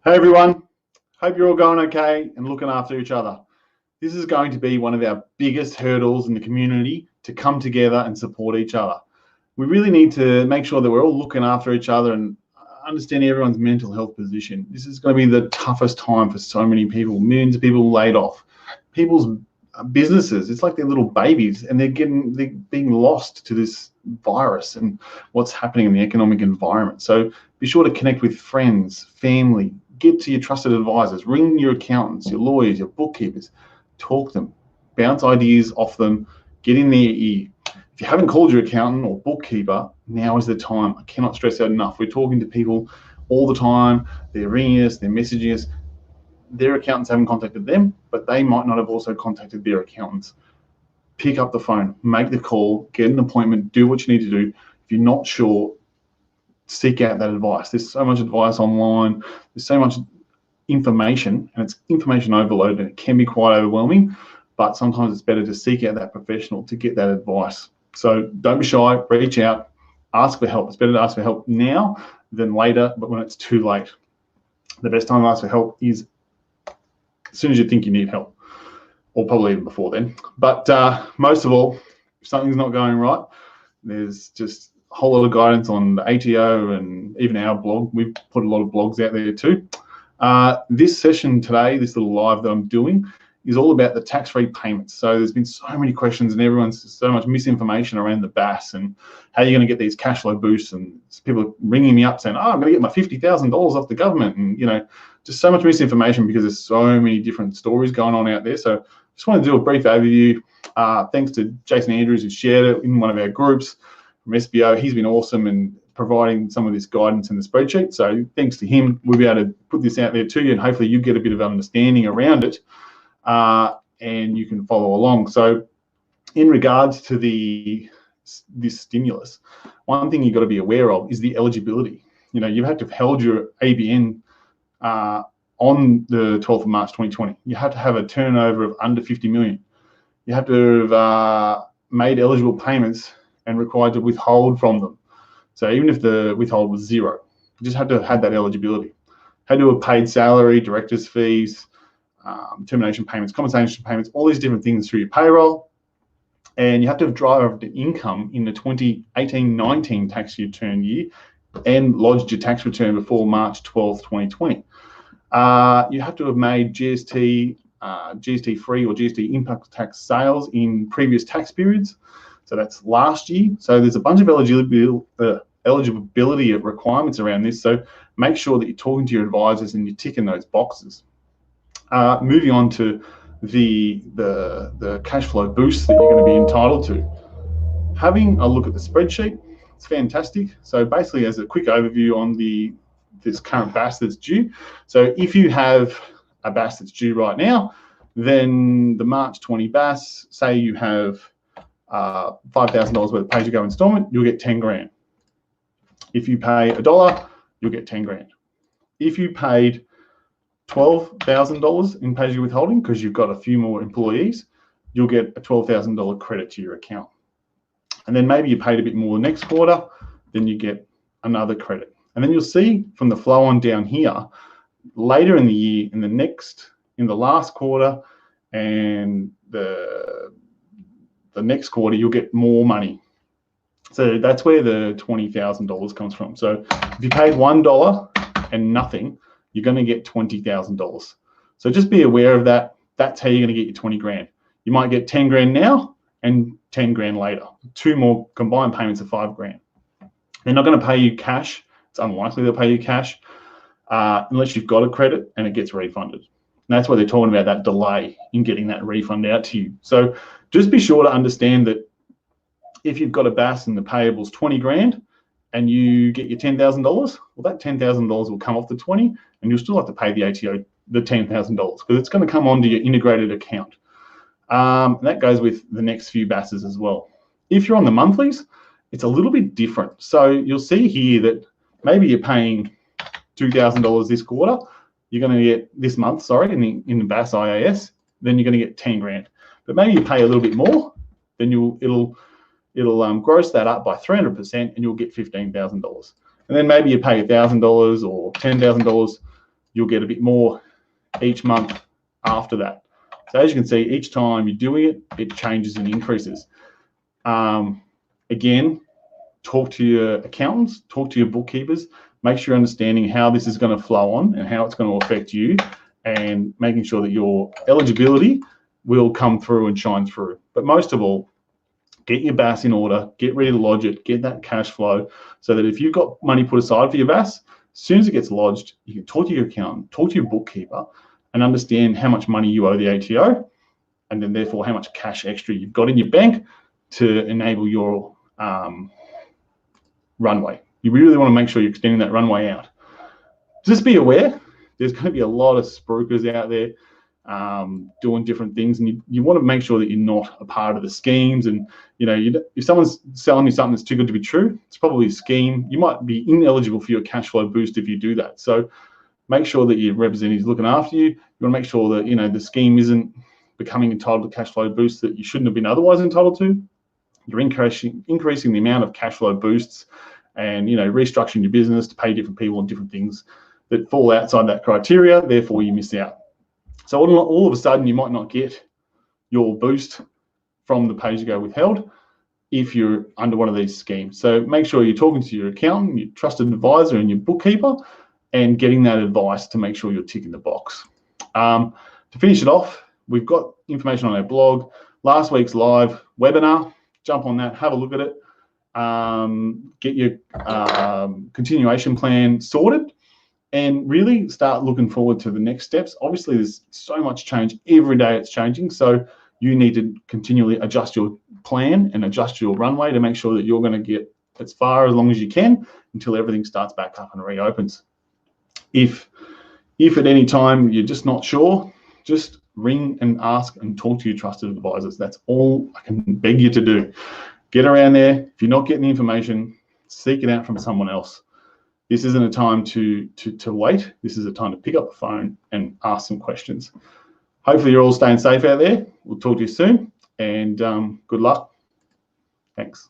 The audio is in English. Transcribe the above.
Hey everyone, hope you're all going okay and looking after each other. This is going to be one of our biggest hurdles in the community to come together and support each other. We really need to make sure that we're all looking after each other and understanding everyone's mental health position. This is going to be the toughest time for so many people, millions of people laid off. People's businesses, it's like they're little babies and they're being lost to this virus and what's happening in the economic environment. So be sure to connect with friends, family, get to your trusted advisors, ring your accountants, your lawyers, your bookkeepers, talk to them, bounce ideas off them, get in their ear. If you haven't called your accountant or bookkeeper, now is the time. I cannot stress that enough. We're talking to people all the time. They're ringing us, they're messaging us. Their accountants haven't contacted them, but they might not have also contacted their accountants. Pick up the phone, make the call, get an appointment, do what you need to do. If you're not sure, seek out that advice. There's so much advice online. There's so much information, and it's information overload, and it can be quite overwhelming, but sometimes it's better to seek out that professional to get that advice. So don't be shy, reach out, ask for help. It's better to ask for help now than later, but when it's too late. The best time to ask for help is as soon as you think you need help, or probably even before then. But most of all, if something's not going right, there's just a whole lot of guidance on the ATO and even our blog. We've put a lot of blogs out there too. This session today, this little live that I'm doing, is all about the tax-free payments. So there's been so many questions and everyone's so much misinformation around the BAS and how you're going to get these cash flow boosts, and people are ringing me up saying, oh, I'm going to get my $50,000 off the government, and just so much misinformation because there's so many different stories going on out there. So just want to do a brief overview. Thanks to Jason Andrews, who shared it in one of our groups from SBO. He's been awesome in providing some of this guidance in the spreadsheet. So thanks to him, we'll be able to put this out there to you, and hopefully you get a bit of understanding around it, and you can follow along. So in regards to this stimulus, one thing you've got to be aware of is the eligibility. You have to have held your ABN on the 12th of March 2020. You have to have a turnover of under 50 million. You have to have made eligible payments and required to withhold from them. So even if the withhold was zero, you just had to have had that eligibility. Had to have paid salary, director's fees, termination payments, compensation payments, all these different things through your payroll. And you have to have derived income in the 2018-19 tax return year and lodged your tax return before March 12th, 2020. You have to have made GST, GST-free or GST impact tax sales in previous tax periods. So that's last year. So there's a bunch of eligibility requirements around this. So make sure that you're talking to your advisors and you're ticking those boxes. Moving on to the cash flow boost that you're going to be entitled to. Having a look at the spreadsheet, it's fantastic. So basically, as a quick overview on this current BAS that's due. So if you have a BAS that's due right now, then the March 20 BAS, say you have $5,000 worth of pay-as-you-go installment, you'll get 10 grand. If you pay $1, you'll get 10 grand. If you paid $12,000 in pay-as-you-go withholding because you've got a few more employees, you'll get a $12,000 credit to your account. And then maybe you paid a bit more next quarter, then you get another credit. And then you'll see from the flow on down here, later in the year, in the last quarter and the next quarter, you'll get more money. So that's where the $20,000 comes from. So if you paid $1 and nothing, you're going to get $20,000. So just be aware of that. That's how you're going to get your 20 grand. You might get 10 grand now and 10 grand later. Two more combined payments of 5 grand. They're not going to pay you cash. It's unlikely they'll pay you cash unless you've got a credit and it gets refunded. And that's why they're talking about that delay in getting that refund out to you. So just be sure to understand that if you've got a BAS and the payable's 20 grand and you get your $10,000, well, that $10,000 will come off the 20 and you'll still have to pay the ATO the $10,000 because it's going to come onto your integrated account. And that goes with the next few BASs as well. If you're on the monthlies, it's a little bit different. So you'll see here that maybe you're paying $2,000 this quarter. You're going to get this month, in the BAS IAS, then you're going to get 10 grand. But maybe you pay a little bit more, then it'll gross that up by 300% and you'll get $15,000. And then maybe you pay $1,000 or $10,000, you'll get a bit more each month after that. So as you can see, each time you're doing it, it changes and increases. Again, talk to your accountants, talk to your bookkeepers, make sure you're understanding how this is going to flow on and how it's going to affect you, and making sure that your eligibility will come through and shine through. But most of all, get your BAS in order, get ready to lodge it, get that cash flow, so that if you've got money put aside for your BAS, as soon as it gets lodged, you can talk to your accountant, talk to your bookkeeper, and understand how much money you owe the ATO, and then therefore how much cash extra you've got in your bank to enable your runway. You really want to make sure you're extending that runway out. Just be aware, there's going to be a lot of spruikers out there doing different things, and you want to make sure that you're not a part of the schemes. And if someone's selling you something that's too good to be true, it's probably a scheme. You might be ineligible for your cash flow boost if you do that. So make sure that your representative is looking after you. You want to make sure that the scheme isn't becoming entitled to cash flow boosts that you shouldn't have been otherwise entitled to. You're increasing the amount of cash flow boosts, and restructuring your business to pay different people on different things that fall outside that criteria. Therefore, you miss out. So all of a sudden, you might not get your boost from the pay-as-you-go withheld if you're under one of these schemes. So make sure you're talking to your accountant, your trusted advisor, and your bookkeeper, and getting that advice to make sure you're ticking the box. To finish it off, we've got information on our blog. Last week's live webinar, jump on that, have a look at it, get your continuation plan sorted, and really start looking forward to the next steps. Obviously, there's so much change. Every day it's changing. So you need to continually adjust your plan and adjust your runway to make sure that you're going to get as far as long as you can until everything starts back up and reopens. If at any time you're just not sure, just ring and ask and talk to your trusted advisors. That's all I can beg you to do. Get around there. If you're not getting the information, seek it out from someone else. This isn't a time to wait. This is a time to pick up the phone and ask some questions. Hopefully you're all staying safe out there. We'll talk to you soon, and good luck. Thanks.